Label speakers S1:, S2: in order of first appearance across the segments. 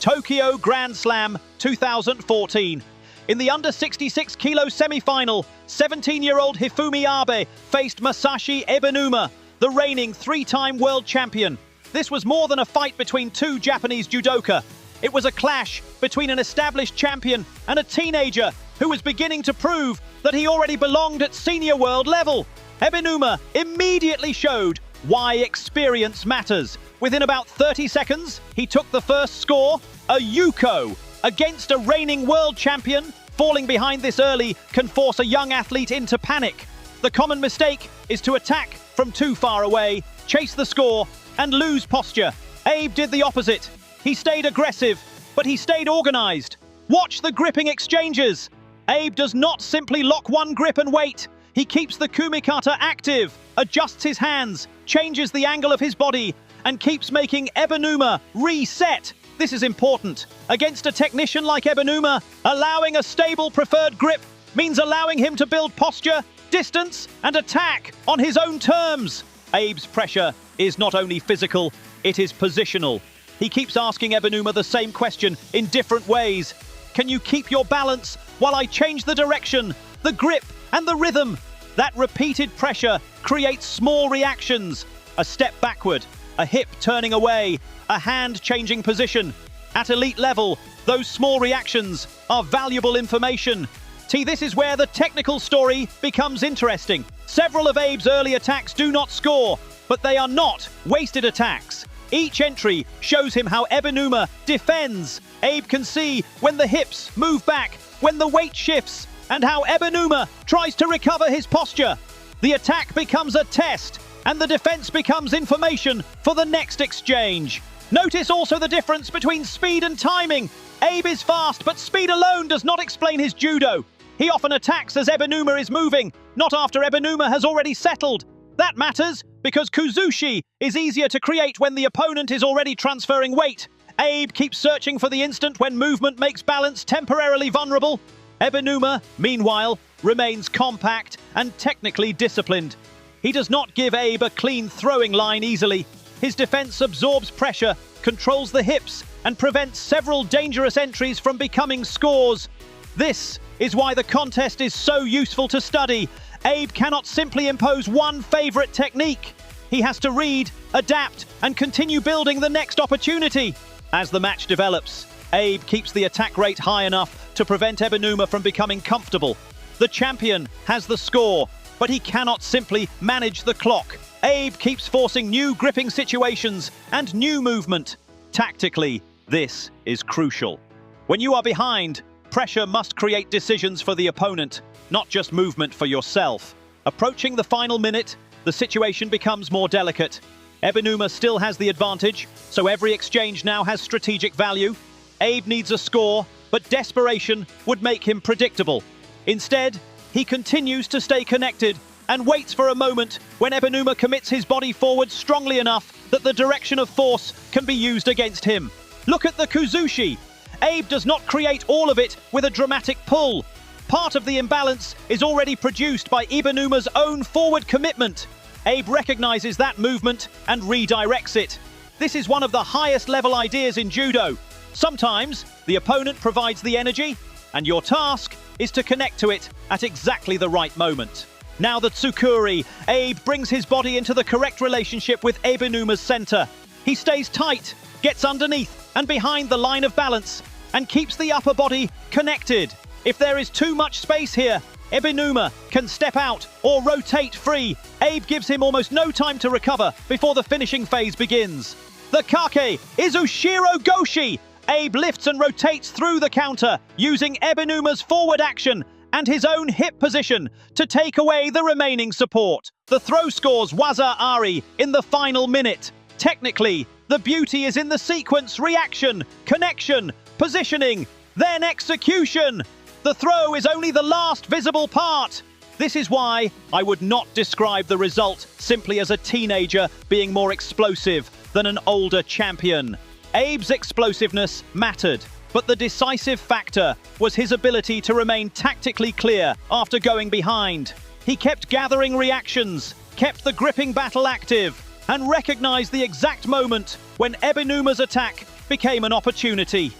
S1: Tokyo Grand Slam 2014. In the under 66 kilo semi-final, 17-year-old Hifumi Abe faced Masashi Ebinuma, the reigning three-time world champion. This was more than a fight between two Japanese judoka. It was a clash between an established champion and a teenager who was beginning to prove that he already belonged at senior world level. Ebinuma immediately showed why experience matters. Within about 30 seconds, he took the first score, a yuko, against a reigning world champion. Falling behind this early can force a young athlete into panic. The common mistake is to attack from too far away, chase the score, and lose posture. Abe did the opposite. He stayed aggressive, but he stayed organized. Watch the gripping exchanges. Abe does not simply lock one grip and wait. He keeps the kumikata active, adjusts his hands, changes the angle of his body, and keeps making Ebinuma reset. This is important. Against a technician like Ebinuma, allowing a stable preferred grip means allowing him to build posture, distance, and attack on his own terms. Abe's pressure is not only physical, it is positional. He keeps asking Ebinuma the same question in different ways. Can you keep your balance while I change the direction, the grip, and the rhythm? That repeated pressure creates small reactions. A step backward, a hip turning away, a hand changing position. At elite level, those small reactions are valuable information. This is where the technical story becomes interesting. Several of Abe's early attacks do not score, but they are not wasted attacks. Each entry shows him how Ebinuma defends. Abe can see when the hips move back, when the weight shifts, and how Ebinuma tries to recover his posture. The attack becomes a test, and the defense becomes information for the next exchange. Notice also the difference between speed and timing. Abe is fast, but speed alone does not explain his judo. He often attacks as Ebinuma is moving, not after Ebinuma has already settled. That matters because kuzushi is easier to create when the opponent is already transferring weight. Abe keeps searching for the instant when movement makes balance temporarily vulnerable. Ebinuma, meanwhile, remains compact and technically disciplined. He does not give Abe a clean throwing line easily. His defense absorbs pressure, controls the hips, and prevents several dangerous entries from becoming scores. This is why the contest is so useful to study. Abe cannot simply impose one favorite technique. He has to read, adapt, and continue building the next opportunity. As the match develops, Abe keeps the attack rate high enough to prevent Ebinuma from becoming comfortable. The champion has the score, but he cannot simply manage the clock. Abe keeps forcing new gripping situations and new movement. Tactically, this is crucial. When you are behind, pressure must create decisions for the opponent, not just movement for yourself. Approaching the final minute, the situation becomes more delicate. Ebinuma still has the advantage, so every exchange now has strategic value. Abe needs a score, but desperation would make him predictable. Instead, he continues to stay connected and waits for a moment when Ebinuma commits his body forward strongly enough that the direction of force can be used against him. Look at the kuzushi. Abe does not create all of it with a dramatic pull. Part of the imbalance is already produced by Ebinuma's own forward commitment. Abe recognizes that movement and redirects it. This is one of the highest level ideas in judo. Sometimes the opponent provides the energy, and your task is to connect to it at exactly the right moment. Now the tsukuri, Abe brings his body into the correct relationship with Ebinuma's center. He stays tight, gets underneath and behind the line of balance, and keeps the upper body connected. If there is too much space here, Ebinuma can step out or rotate free. Abe gives him almost no time to recover before the finishing phase begins. The kake is ushiro-goshi. Abe lifts and rotates through the counter, using Ebinuma's forward action and his own hip position to take away the remaining support. The throw scores waza-ari in the final minute. Technically, the beauty is in the sequence, reaction, connection, positioning, then execution. The throw is only the last visible part. This is why I would not describe the result simply as a teenager being more explosive than an older champion. Abe's explosiveness mattered, but the decisive factor was his ability to remain tactically clear after going behind. He kept gathering reactions, kept the gripping battle active, and recognized the exact moment when Ebinuma's attack became an opportunity.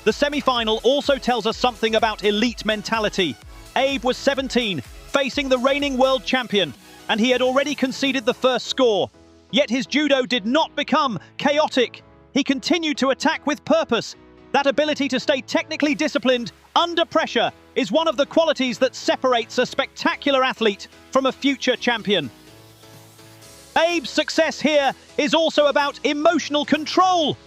S1: The semi-final also tells us something about elite mentality. Abe was 17, facing the reigning world champion, and he had already conceded the first score. Yet his judo did not become chaotic. He continued to attack with purpose. That ability to stay technically disciplined under pressure is one of the qualities that separates a spectacular athlete from a future champion. Abe's success here is also about emotional control.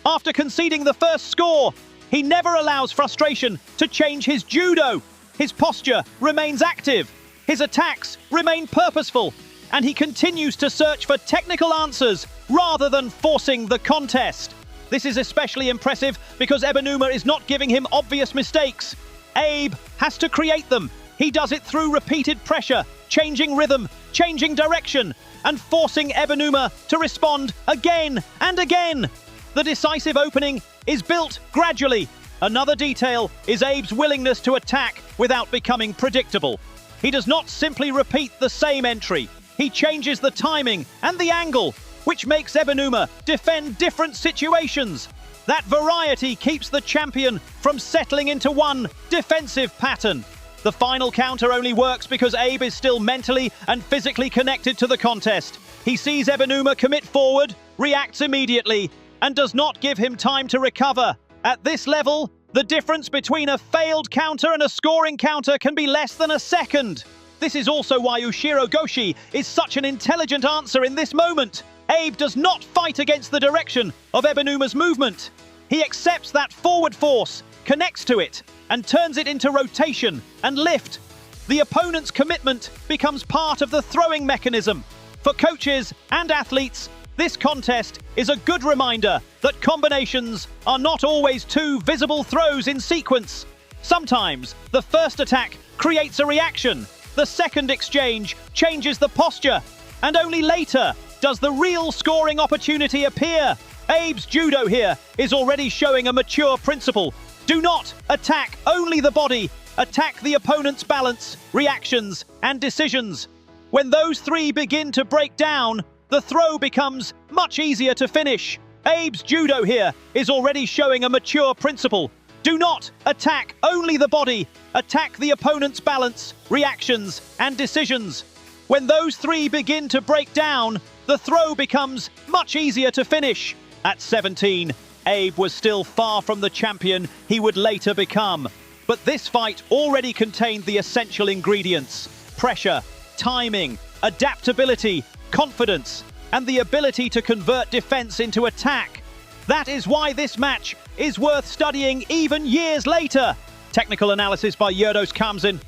S1: After conceding the first score, he never allows frustration to change his judo. His posture remains active, his attacks remain purposeful, and he continues to search for technical answers rather than forcing the contest. This is especially impressive because Ebinuma is not giving him obvious mistakes. Abe has to create them. He does it through repeated pressure, changing rhythm, changing direction, and forcing Ebinuma to respond again and again. The decisive opening is built gradually. Another detail is Abe's willingness to attack without becoming predictable. He does not simply repeat the same entry. He changes the timing and the angle, which makes Ebinuma defend different situations. That variety keeps the champion from settling into one defensive pattern. The final counter only works because Abe is still mentally and physically connected to the contest. He sees Ebinuma commit forward, reacts immediately, and does not give him time to recover. At this level, the difference between a failed counter and a scoring counter can be less than a second. This is also why ushiro-goshi is such an intelligent answer in this moment. Abe does not fight against the direction of Ebinuma's movement. He accepts that forward force, connects to it, and turns it into rotation and lift. The opponent's commitment becomes part of the throwing mechanism. For coaches and athletes, this contest is a good reminder that combinations are not always two visible throws in sequence. Sometimes the first attack creates a reaction, the second exchange changes the posture, and only later does the real scoring opportunity appear. Abe's judo here is already showing a mature principle. Do not attack only the body, attack the opponent's balance, reactions, and decisions. When those three begin to break down, the throw becomes much easier to finish. Abe's judo here is already showing a mature principle. Do not attack only the body, attack the opponent's balance, reactions, and decisions. When those three begin to break down, the throw becomes much easier to finish. At 17, Abe was still far from the champion he would later become. But this fight already contained the essential ingredients: pressure, timing, adaptability, confidence, and the ability to convert defense into attack. That is why this match is worth studying even years later. Technical analysis by Yurdos Kamzin.